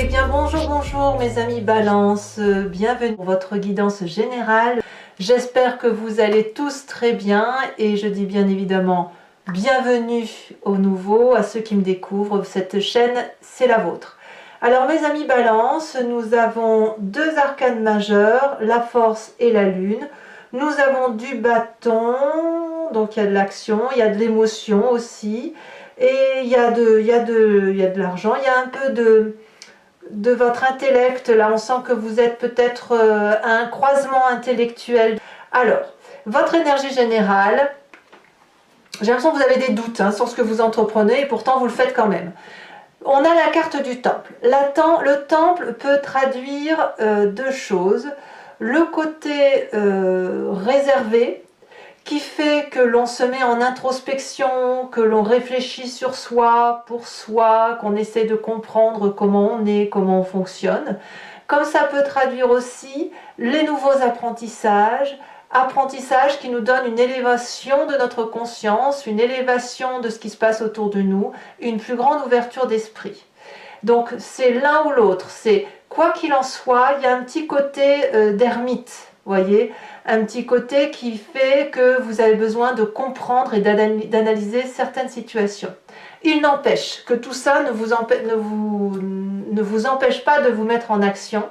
Eh bien bonjour mes amis Balance, bienvenue pour votre guidance générale. J'espère que vous allez tous très bien et je dis bien évidemment bienvenue aux nouveaux, à ceux qui me découvrent. Cette chaîne, c'est la vôtre. Alors mes amis Balance, nous avons deux arcanes majeurs, la force et la lune. Nous avons du bâton, donc il y a de l'action, il y a de l'émotion aussi. Et il y a de l'argent, il y a un peu de votre intellect. Là, on sent que vous êtes peut-être à un croisement intellectuel. Alors, votre énergie générale, j'ai l'impression que vous avez des doutes sur ce que vous entreprenez et pourtant vous le faites quand même. On a la carte du temple. Le temple peut traduire deux choses. Le côté réservé, qui fait que l'on se met en introspection, que l'on réfléchit sur soi, pour soi, qu'on essaie de comprendre comment on est, comment on fonctionne. Comme ça peut traduire aussi les nouveaux apprentissages qui nous donnent une élévation de notre conscience, une élévation de ce qui se passe autour de nous, une plus grande ouverture d'esprit. Donc c'est l'un ou l'autre, c'est quoi qu'il en soit, il y a un petit côté d'ermite. Voyez, un petit côté qui fait que vous avez besoin de comprendre et d'analyser certaines situations. Il n'empêche que tout ça ne vous empêche pas de vous mettre en action,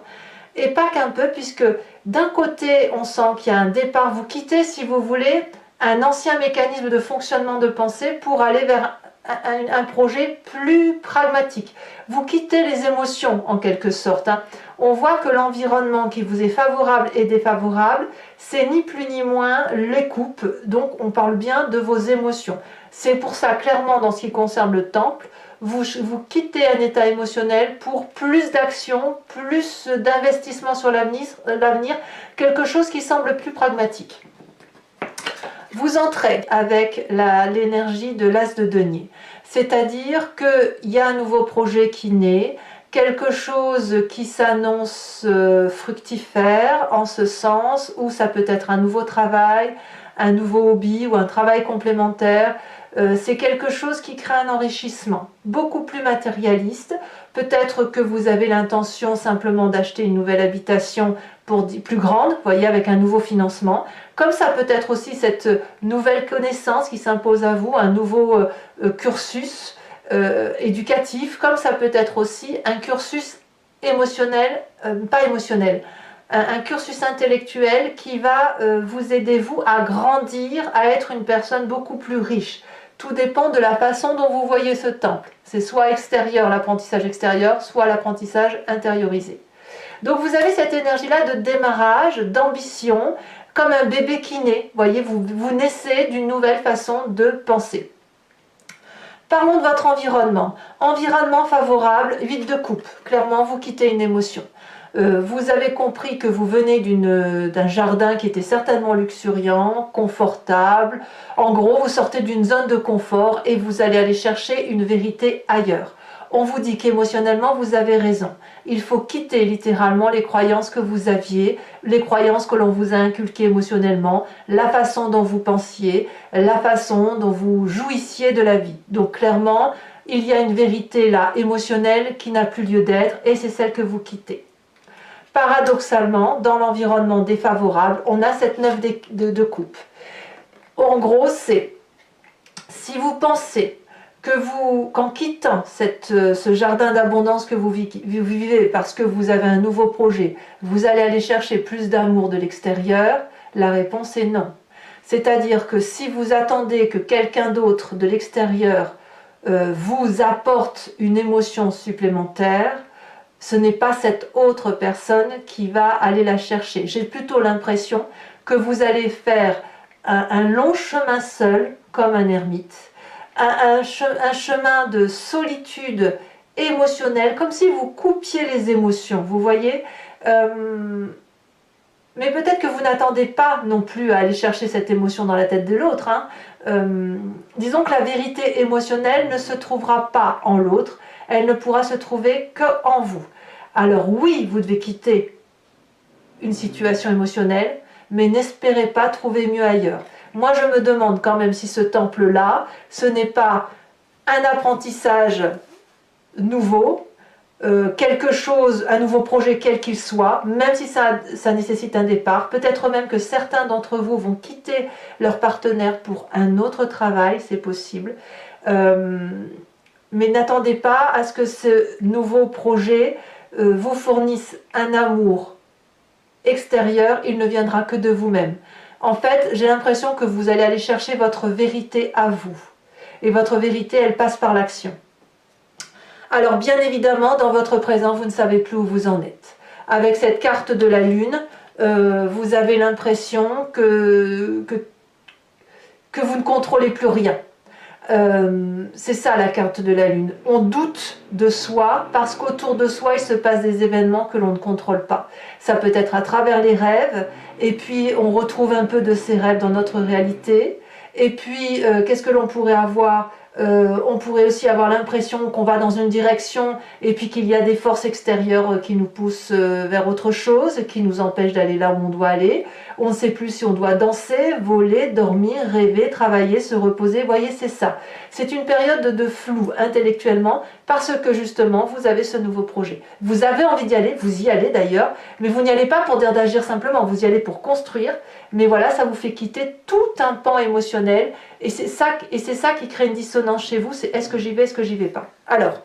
et pas qu'un peu, puisque d'un côté on sent qu'il y a un départ, vous quittez si vous voulez un ancien mécanisme de fonctionnement de pensée pour aller vers un projet plus pragmatique. Vous quittez les émotions en quelque sorte. On voit que l'environnement qui vous est favorable et défavorable, c'est ni plus ni moins les coupes, donc on parle bien de vos émotions. C'est pour ça, clairement, dans ce qui concerne le temple, vous quittez un état émotionnel pour plus d'action, plus d'investissement sur l'avenir, quelque chose qui semble plus pragmatique. Vous entrez avec l'énergie de l'as de denier, c'est-à-dire qu'il y a un nouveau projet qui naît, quelque chose qui s'annonce fructifère en ce sens, ou ça peut être un nouveau travail, un nouveau hobby ou un travail complémentaire. C'est quelque chose qui crée un enrichissement beaucoup plus matérialiste. Peut-être que vous avez l'intention simplement d'acheter une nouvelle habitation plus grande, voyez, avec un nouveau financement. Comme ça peut être aussi cette nouvelle connaissance qui s'impose à vous, un nouveau cursus éducatif, comme ça peut être aussi un cursus émotionnel, pas émotionnel, un cursus intellectuel qui va vous aider, vous, à grandir, à être une personne beaucoup plus riche. Tout dépend de la façon dont vous voyez ce temple. C'est soit extérieur, l'apprentissage extérieur, soit l'apprentissage intériorisé. Donc vous avez cette énergie-là de démarrage, d'ambition, comme un bébé qui naît. Voyez, vous naissez d'une nouvelle façon de penser. Parlons de votre environnement. Environnement favorable, 8 de coupe. Clairement, vous quittez une émotion. Vous avez compris que vous venez d'un jardin qui était certainement luxuriant, confortable. En gros, vous sortez d'une zone de confort et vous allez aller chercher une vérité ailleurs. On vous dit qu'émotionnellement, vous avez raison. Il faut quitter littéralement les croyances que vous aviez, les croyances que l'on vous a inculquées émotionnellement, la façon dont vous pensiez, la façon dont vous jouissiez de la vie. Donc clairement, il y a une vérité là, émotionnelle, qui n'a plus lieu d'être, et c'est celle que vous quittez. Paradoxalement, dans l'environnement défavorable, on a cette 9 de coupe. En gros, c'est si vous pensez que qu'en quittant ce jardin d'abondance que vous vivez parce que vous avez un nouveau projet, vous allez aller chercher plus d'amour de l'extérieur, la réponse est non. C'est-à-dire que si vous attendez que quelqu'un d'autre de l'extérieur vous apporte une émotion supplémentaire, ce n'est pas cette autre personne qui va aller la chercher. J'ai plutôt l'impression que vous allez faire un long chemin seul, comme un ermite, un chemin de solitude émotionnelle, comme si vous coupiez les émotions, vous voyez. Mais peut-être que vous n'attendez pas non plus à aller chercher cette émotion dans la tête de l'autre. Disons que la vérité émotionnelle ne se trouvera pas en l'autre, elle ne pourra se trouver qu'en vous. Alors oui, vous devez quitter une situation émotionnelle, mais n'espérez pas trouver mieux ailleurs. Moi, je me demande quand même si ce temple-là, ce n'est pas un apprentissage nouveau, quelque chose, un nouveau projet quel qu'il soit, même si ça nécessite un départ. Peut-être même que certains d'entre vous vont quitter leur partenaire pour un autre travail, c'est possible. Mais n'attendez pas à ce que ce nouveau projet vous fournisse un amour extérieur, il ne viendra que de vous-même. En fait, j'ai l'impression que vous allez aller chercher votre vérité à vous. Et votre vérité, elle passe par l'action. Alors bien évidemment, dans votre présent, vous ne savez plus où vous en êtes. Avec cette carte de la Lune, vous avez l'impression que vous ne contrôlez plus rien. C'est ça la carte de la Lune. On doute de soi parce qu'autour de soi, il se passe des événements que l'on ne contrôle pas. Ça peut être à travers les rêves, et puis on retrouve un peu de ces rêves dans notre réalité. Et puis, qu'est-ce que l'on pourrait avoir ? On pourrait aussi avoir l'impression qu'on va dans une direction et puis qu'il y a des forces extérieures qui nous poussent vers autre chose, qui nous empêchent d'aller là où on doit aller. On ne sait plus si on doit danser, voler, dormir, rêver, travailler, se reposer. Vous voyez, c'est ça. C'est une période de flou intellectuellement parce que justement, vous avez ce nouveau projet. Vous avez envie d'y aller, vous y allez d'ailleurs, mais vous n'y allez pas pour dire d'agir simplement, vous y allez pour construire. Mais voilà, ça vous fait quitter tout un pan émotionnel et c'est ça qui crée une dissonance chez vous, c'est est-ce que j'y vais, est-ce que j'y vais pas. Alors,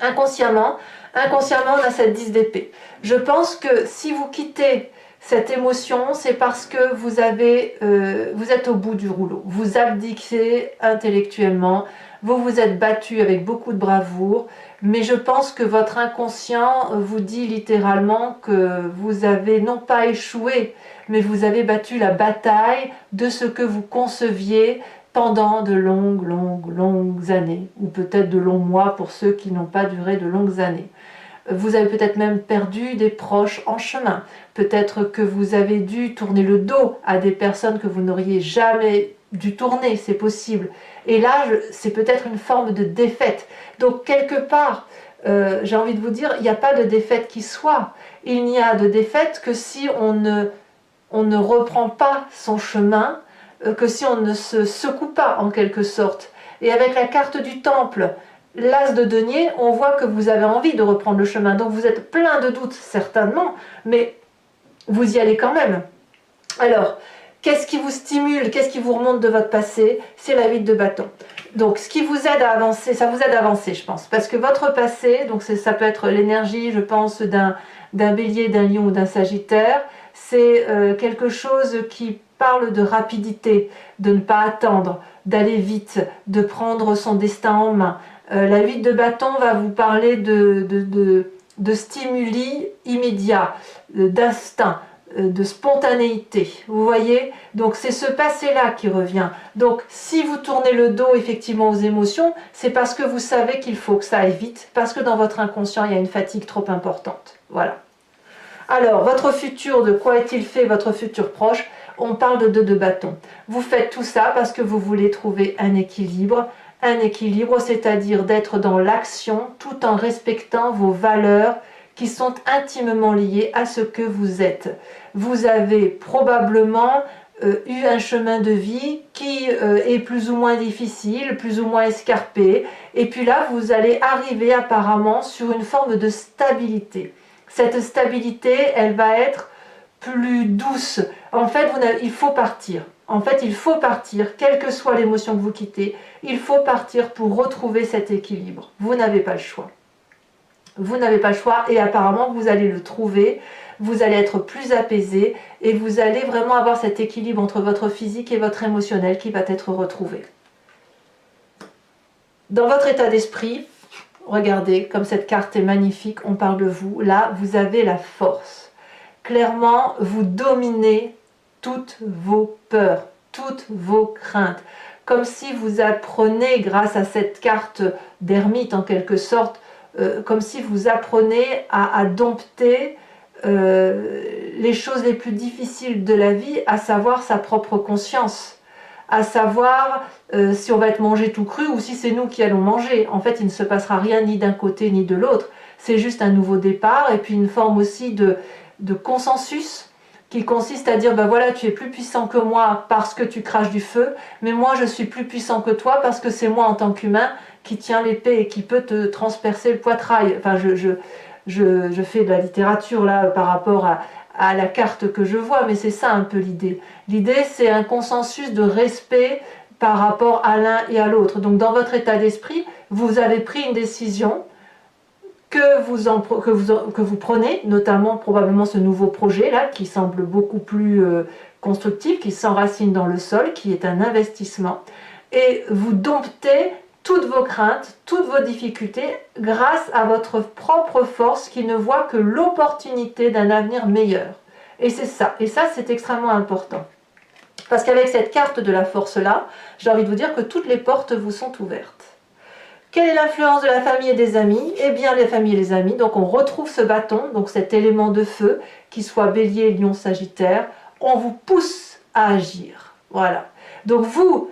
inconsciemment, on a cette 10 d'épée. Je pense que si vous quittez cette émotion, c'est parce que vous êtes au bout du rouleau. Vous abdiquez intellectuellement, vous vous êtes battu avec beaucoup de bravoure, mais je pense que votre inconscient vous dit littéralement que vous avez non pas échoué, mais vous avez battu la bataille de ce que vous conceviez pendant de longues années, ou peut-être de longs mois pour ceux qui n'ont pas duré de longues années. Vous avez peut-être même perdu des proches en chemin. Peut-être que vous avez dû tourner le dos à des personnes que vous n'auriez jamais dû tourner, c'est possible. Et là, c'est peut-être une forme de défaite. Donc, quelque part, j'ai envie de vous dire, il n'y a pas de défaite qui soit. Il n'y a de défaite que si on ne reprend pas son chemin, que si on ne se secoue pas en quelque sorte. Et avec la carte du temple, l'as de denier, on voit que vous avez envie de reprendre le chemin. Donc vous êtes plein de doutes, certainement, mais vous y allez quand même. Alors, qu'est-ce qui vous stimule, qu'est-ce qui vous remonte de votre passé? C'est la 8 de bâton. Donc, ce qui vous aide à avancer, ça vous aide à avancer, je pense. Parce que votre passé, donc ça peut être l'énergie, je pense, d'un bélier, d'un lion ou d'un sagittaire, c'est quelque chose qui parle de rapidité, de ne pas attendre, d'aller vite, de prendre son destin en main. La 8 de bâton va vous parler de stimuli immédiats, d'instinct, de spontanéité. Vous voyez? Donc c'est ce passé-là qui revient. Donc si vous tournez le dos effectivement aux émotions, c'est parce que vous savez qu'il faut que ça aille vite, parce que dans votre inconscient, il y a une fatigue trop importante. Voilà. Alors, votre futur, de quoi est-il fait, votre futur proche? On parle de 2 de bâton. Vous faites tout ça parce que vous voulez trouver un équilibre, c'est-à-dire d'être dans l'action tout en respectant vos valeurs qui sont intimement liées à ce que vous êtes. Vous avez probablement eu un chemin de vie qui est plus ou moins difficile, plus ou moins escarpé, et puis là, vous allez arriver apparemment sur une forme de stabilité. Cette stabilité, elle va être plus douce. En fait, il faut partir. En fait, il faut partir, quelle que soit l'émotion que vous quittez, il faut partir pour retrouver cet équilibre. Vous n'avez pas le choix. Vous n'avez pas le choix et apparemment, vous allez le trouver. Vous allez être plus apaisé et vous allez vraiment avoir cet équilibre entre votre physique et votre émotionnel qui va être retrouvé. Dans votre état d'esprit, regardez, comme cette carte est magnifique, on parle de vous. Là, vous avez la force. Clairement, vous dominez toutes vos peurs, toutes vos craintes. Comme si vous apprenez, grâce à cette carte d'ermite en quelque sorte, comme si vous apprenez à dompter les choses les plus difficiles de la vie, à savoir sa propre conscience. À savoir si on va être mangé tout cru ou si c'est nous qui allons manger. En fait, il ne se passera rien ni d'un côté ni de l'autre. C'est juste un nouveau départ et puis une forme aussi de consensus qui consiste à dire, ben voilà, tu es plus puissant que moi parce que tu craches du feu, mais moi je suis plus puissant que toi parce que c'est moi en tant qu'humain qui tient l'épée et qui peut te transpercer le poitrail. Enfin, je fais de la littérature là par rapport à la carte que je vois, mais c'est ça un peu l'idée. L'idée, c'est un consensus de respect par rapport à l'un et à l'autre. Donc dans votre état d'esprit, vous avez pris une décision que vous prenez, notamment probablement ce nouveau projet là, qui semble beaucoup plus constructif, qui s'enracine dans le sol, qui est un investissement, et vous domptez toutes vos craintes, toutes vos difficultés, grâce à votre propre force qui ne voit que l'opportunité d'un avenir meilleur. Et c'est ça, c'est extrêmement important. Parce qu'avec cette carte de la force-là, j'ai envie de vous dire que toutes les portes vous sont ouvertes. Quelle est l'influence de la famille et des amis? Eh bien, les familles et les amis, donc on retrouve ce bâton, donc cet élément de feu, qu'il soit bélier, lion, sagittaire, on vous pousse à agir. Voilà. Donc vous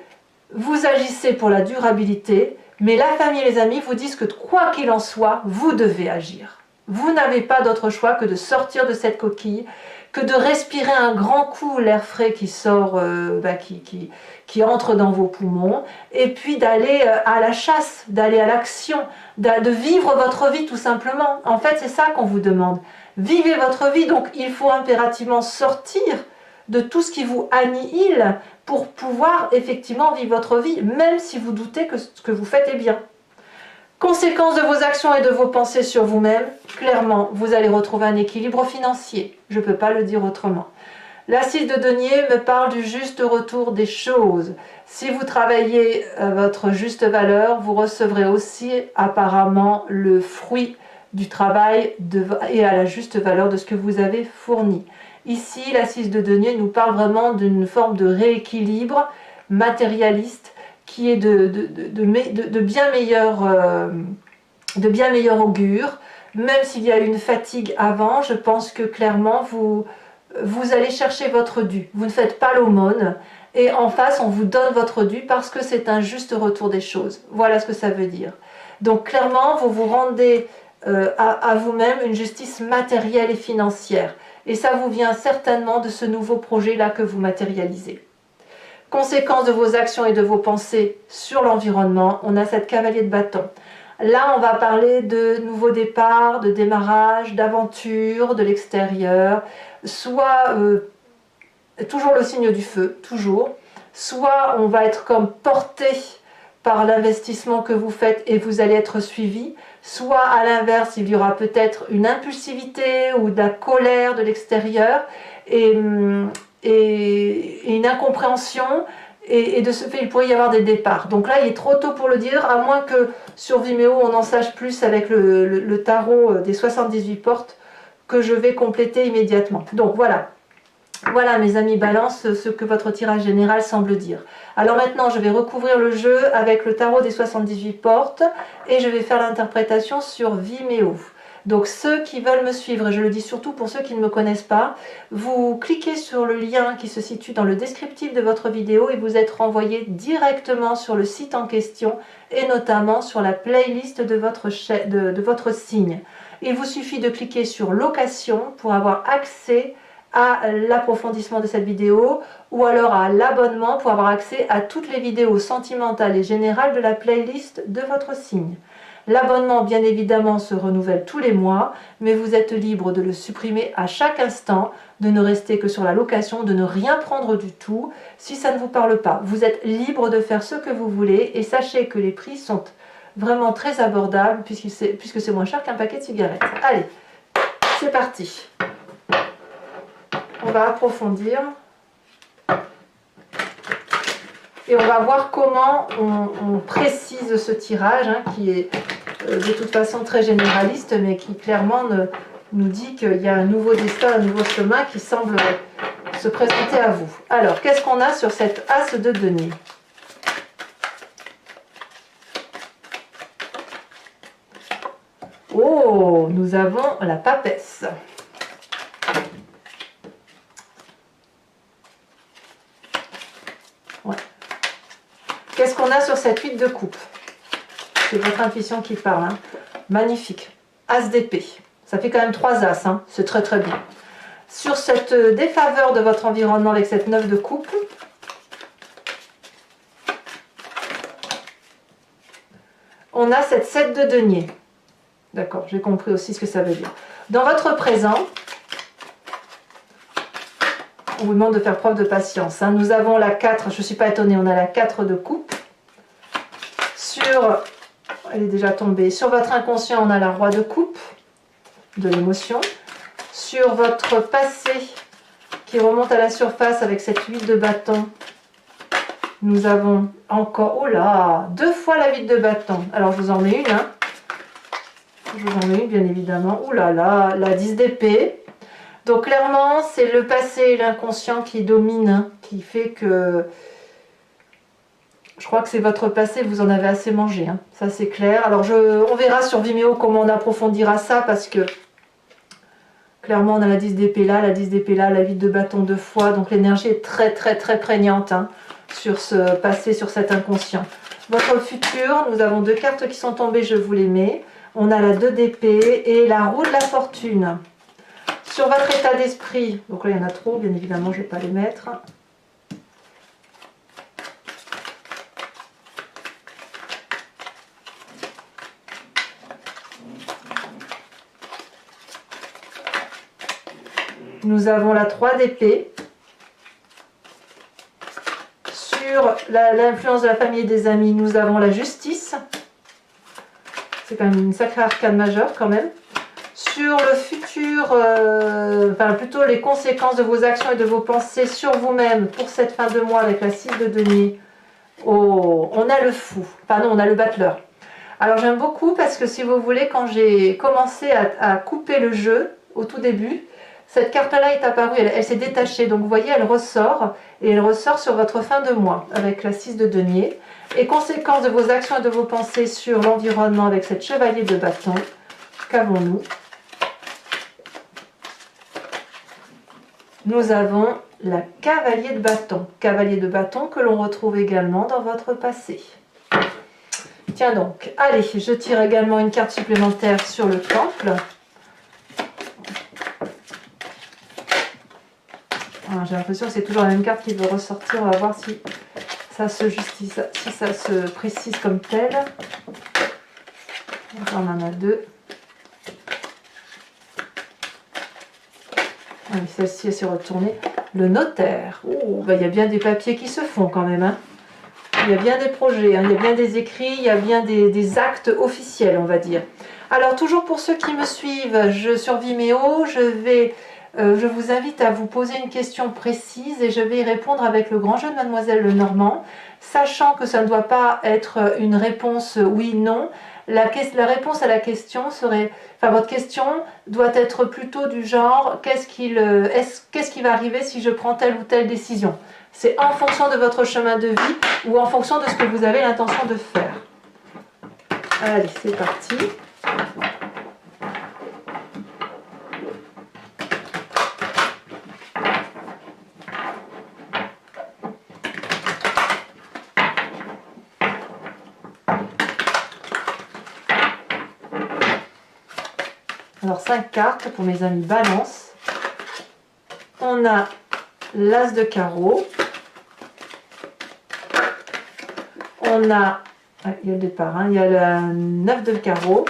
agissez pour la durabilité, mais la famille et les amis vous disent que quoi qu'il en soit, vous devez agir. Vous n'avez pas d'autre choix que de sortir de cette coquille, que de respirer un grand coup l'air frais qui sort, qui entre dans vos poumons, et puis d'aller à la chasse, d'aller à l'action, de vivre votre vie tout simplement. En fait, c'est ça qu'on vous demande. Vivez votre vie, donc il faut impérativement sortir de tout ce qui vous annihile pour pouvoir effectivement vivre votre vie, même si vous doutez que ce que vous faites est bien. Conséquence de vos actions et de vos pensées sur vous-même, clairement, vous allez retrouver un équilibre financier. Je ne peux pas le dire autrement. La 6 de denier me parle du juste retour des choses. Si vous travaillez votre juste valeur, vous recevrez aussi apparemment le fruit du travail et à la juste valeur de ce que vous avez fourni. Ici, la 6 de denier nous parle vraiment d'une forme de rééquilibre matérialiste qui est de bien meilleur augure. Même s'il y a eu une fatigue avant, je pense que clairement vous allez chercher votre dû. Vous ne faites pas l'aumône et en face on vous donne votre dû parce que c'est un juste retour des choses. Voilà ce que ça veut dire. Donc clairement vous vous rendez à vous-même une justice matérielle et financière. Et ça vous vient certainement de ce nouveau projet-là que vous matérialisez. Conséquence de vos actions et de vos pensées sur l'environnement, on a cette cavalier de bâton. Là, on va parler de nouveaux départs, de démarrage, d'aventure, de l'extérieur, soit toujours le signe du feu, toujours, soit on va être comme porté par l'investissement que vous faites et vous allez être suivi, soit à l'inverse, il y aura peut-être une impulsivité ou de la colère de l'extérieur et une incompréhension et de ce fait il pourrait y avoir des départs. Donc là il est trop tôt pour le dire, à moins que sur Vimeo on en sache plus avec le tarot des 78 portes que je vais compléter immédiatement. Donc voilà. Voilà mes amis Balance, ce que votre tirage général semble dire. Alors maintenant je vais recouvrir le jeu avec le tarot des 78 portes et je vais faire l'interprétation sur Vimeo. Donc ceux qui veulent me suivre, et je le dis surtout pour ceux qui ne me connaissent pas, vous cliquez sur le lien qui se situe dans le descriptif de votre vidéo et vous êtes renvoyé directement sur le site en question et notamment sur la playlist de votre signe. Il vous suffit de cliquer sur location pour avoir accès à l'approfondissement de cette vidéo ou alors à l'abonnement pour avoir accès à toutes les vidéos sentimentales et générales de la playlist de votre signe. L'abonnement bien évidemment se renouvelle tous les mois, mais vous êtes libre de le supprimer à chaque instant, de ne rester que sur la location, de ne rien prendre du tout si ça ne vous parle pas. Vous êtes libre de faire ce que vous voulez et sachez que les prix sont vraiment très abordables puisque c'est moins cher qu'un paquet de cigarettes. Allez, c'est parti. On va approfondir et on va voir comment on précise ce tirage qui est de toute façon très généraliste mais qui clairement nous dit qu'il y a un nouveau destin, un nouveau chemin qui semble se présenter à vous. Alors, qu'est-ce qu'on a sur cette as de denier? Oh, nous avons la papesse. Ouais. Qu'est-ce qu'on a sur cette 8 de coupe? C'est votre intuition qui parle. Magnifique. As d'épée. Ça fait quand même 3 as. C'est très très bien. Sur cette défaveur de votre environnement avec cette 9 de coupe, on a cette 7 de denier. D'accord, j'ai compris aussi ce que ça veut dire. Dans votre présent, on vous demande de faire preuve de patience. Hein. Nous avons la 4, je ne suis pas étonnée, on a la 4 de coupe. Elle est déjà tombée. Sur votre inconscient, on a la roi de coupe, de l'émotion. Sur votre passé, qui remonte à la surface avec cette 8 de bâton, nous avons encore, oh là, 2 fois la 8 de bâton. Alors je vous en mets une, hein. Je vous en mets une bien évidemment. Oh là là, la 10 d'épée. Donc clairement, c'est le passé et l'inconscient qui domine, hein, qui fait que... Je crois que c'est votre passé, vous en avez assez mangé, hein. Ça c'est clair. Alors on verra sur Vimeo comment on approfondira ça, parce que clairement on a la 10 d'épée là, la 10 d'épée là, la 8 de bâton 2 fois. Donc l'énergie est très très très prégnante, hein, sur ce passé, sur cet inconscient. Votre futur, nous avons 2 cartes qui sont tombées, je vous les mets. On a la 2 d'épée et la roue de la fortune. Sur votre état d'esprit, donc là il y en a trop, bien évidemment je ne vais pas les mettre. Nous avons la 3 d'épée. Sur l'influence de la famille et des amis, nous avons la justice. C'est quand même une sacrée arcane majeure quand même. Sur le futur, enfin plutôt les conséquences de vos actions et de vos pensées sur vous-même pour cette fin de mois avec la 6 de denier. Oh, on a le fou, pardon, on a le battleur. Alors j'aime beaucoup parce que si vous voulez, quand j'ai commencé à couper le jeu au tout début, cette carte-là est apparue, elle s'est détachée. Donc vous voyez, elle ressort et elle ressort sur votre fin de mois avec la 6 de denier. Et conséquences de vos actions et de vos pensées sur l'environnement avec cette chevalier de bâton. Qu'avons-nous? Nous avons la cavalier de bâton. Cavalier de bâton que l'on retrouve également dans votre passé. Tiens donc, allez, je tire également une carte supplémentaire sur le temple. J'ai l'impression que c'est toujours la même carte qui veut ressortir. On va voir si ça se justifie, si ça se précise comme tel. On en a 2. Ah, celle-ci, elle s'est retournée. Le notaire. Oh, bah, y a bien des papiers qui se font quand même. Hein. Il y a bien des projets, hein. Il y a bien des écrits, il y a bien des actes officiels, on va dire. Alors, toujours pour ceux qui me suivent, sur Vimeo, je vous invite à vous poser une question précise et je vais y répondre avec le grand jeu de Mademoiselle Lenormand, sachant que ça ne doit pas être une réponse oui-non. La réponse à la question serait, enfin votre question doit être plutôt du genre qu'est-ce qui va arriver si je prends telle ou telle décision. C'est en fonction de votre chemin de vie ou en fonction de ce que vous avez l'intention de faire. Allez, c'est parti. Alors 5 cartes pour mes amis Balance. On a l'As de carreau. On a, il y a le départ, hein, il y a le 9 de carreau.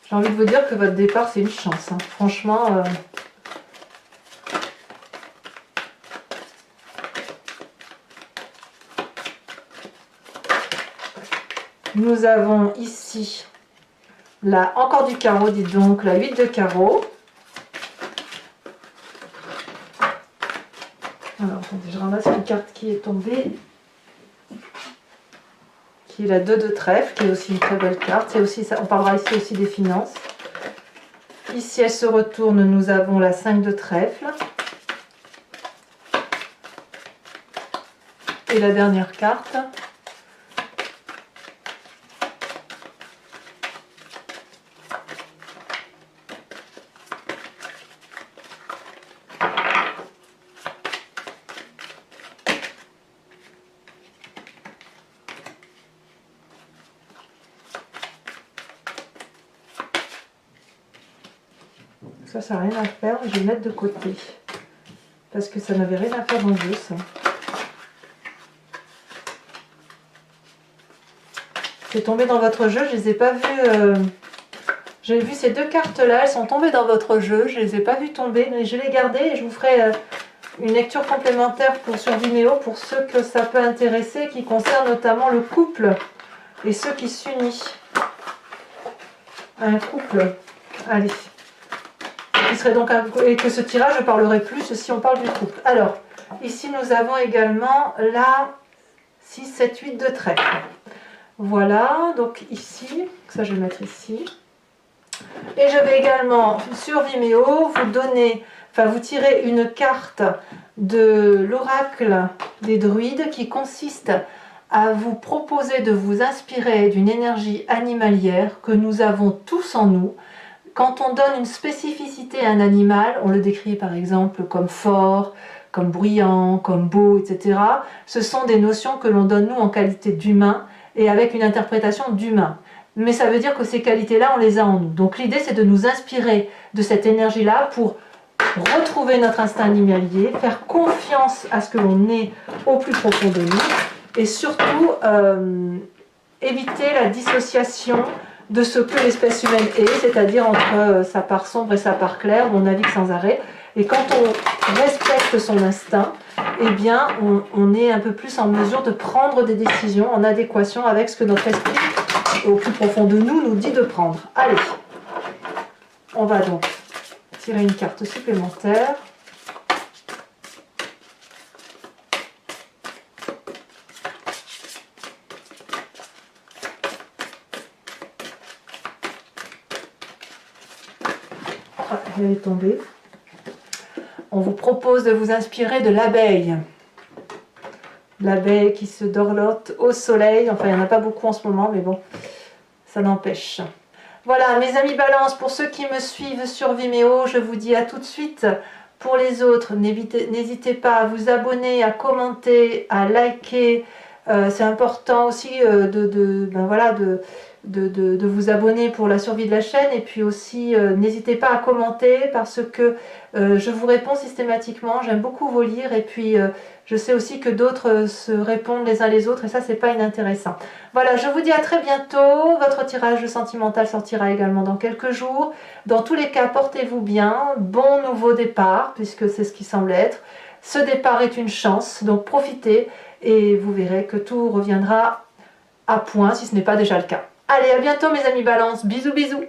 J'ai envie de vous dire que votre départ c'est une chance, hein. Franchement. Nous avons ici encore du carreau, dites donc, la 8 de carreau. Alors, attendez, je ramasse une carte qui est tombée, qui est la 2 de trèfle, qui est aussi une très belle carte. Aussi, on parlera ici aussi des finances. Ici, elle se retourne, nous avons la 5 de trèfle. Et la dernière carte. ça n'a rien à faire, je vais le mettre de côté. Parce que ça n'avait rien à faire dans le jeu, ça. C'est tombé dans votre jeu, je les ai pas vues. J'ai vu ces deux cartes-là, elles sont tombées dans votre jeu, je les ai pas vues tomber, mais je vais les garder et je vous ferai une lecture complémentaire sur Vimeo pour ceux que ça peut intéresser, qui concerne notamment le couple et ceux qui s'unissent. Un couple, allez. Qui serait donc et que ce tirage, je parlerai plus si on parle du couple. Alors, ici nous avons également la 6, 7, 8 de trèfle. Voilà, donc ici, ça je vais mettre ici. Et je vais également sur Vimeo vous donner, enfin vous tirer une carte de l'oracle des druides qui consiste à vous proposer de vous inspirer d'une énergie animalière que nous avons tous en nous. Quand on donne une spécificité à un animal, on le décrit par exemple comme fort, comme bruyant, comme beau, etc. Ce sont des notions que l'on donne nous en qualité d'humain et avec une interprétation d'humain. Mais ça veut dire que ces qualités-là, on les a en nous. Donc l'idée, c'est de nous inspirer de cette énergie-là pour retrouver notre instinct animalier, faire confiance à ce que l'on est au plus profond de nous et surtout éviter la dissociation de ce que l'espèce humaine est, c'est-à-dire entre sa part sombre et sa part claire, où on navigue sans arrêt. Et quand on respecte son instinct, eh bien, on est un peu plus en mesure de prendre des décisions en adéquation avec ce que notre esprit, au plus profond de nous, nous dit de prendre. Allez, on va donc tirer une carte supplémentaire. Ah, elle est tombée. On vous propose de vous inspirer de l'abeille. L'abeille qui se dorlote au soleil. Enfin, il n'y en a pas beaucoup en ce moment, mais bon, ça n'empêche. Voilà, mes amis Balance, pour ceux qui me suivent sur Vimeo, je vous dis à tout de suite. Pour les autres, n'hésitez pas à vous abonner, à commenter, à liker. C'est important aussi de vous abonner pour la survie de la chaîne. Et puis aussi, n'hésitez pas à commenter parce que je vous réponds systématiquement. J'aime beaucoup vous lire et puis je sais aussi que d'autres se répondent les uns les autres et ça, c'est pas inintéressant. Voilà, je vous dis à très bientôt. Votre tirage sentimental sortira également dans quelques jours. Dans tous les cas, portez-vous bien. Bon nouveau départ, puisque c'est ce qui semble être. Ce départ est une chance, donc profitez et vous verrez que tout reviendra à point si ce n'est pas déjà le cas. Allez, à bientôt mes amis Balance. Bisous, bisous.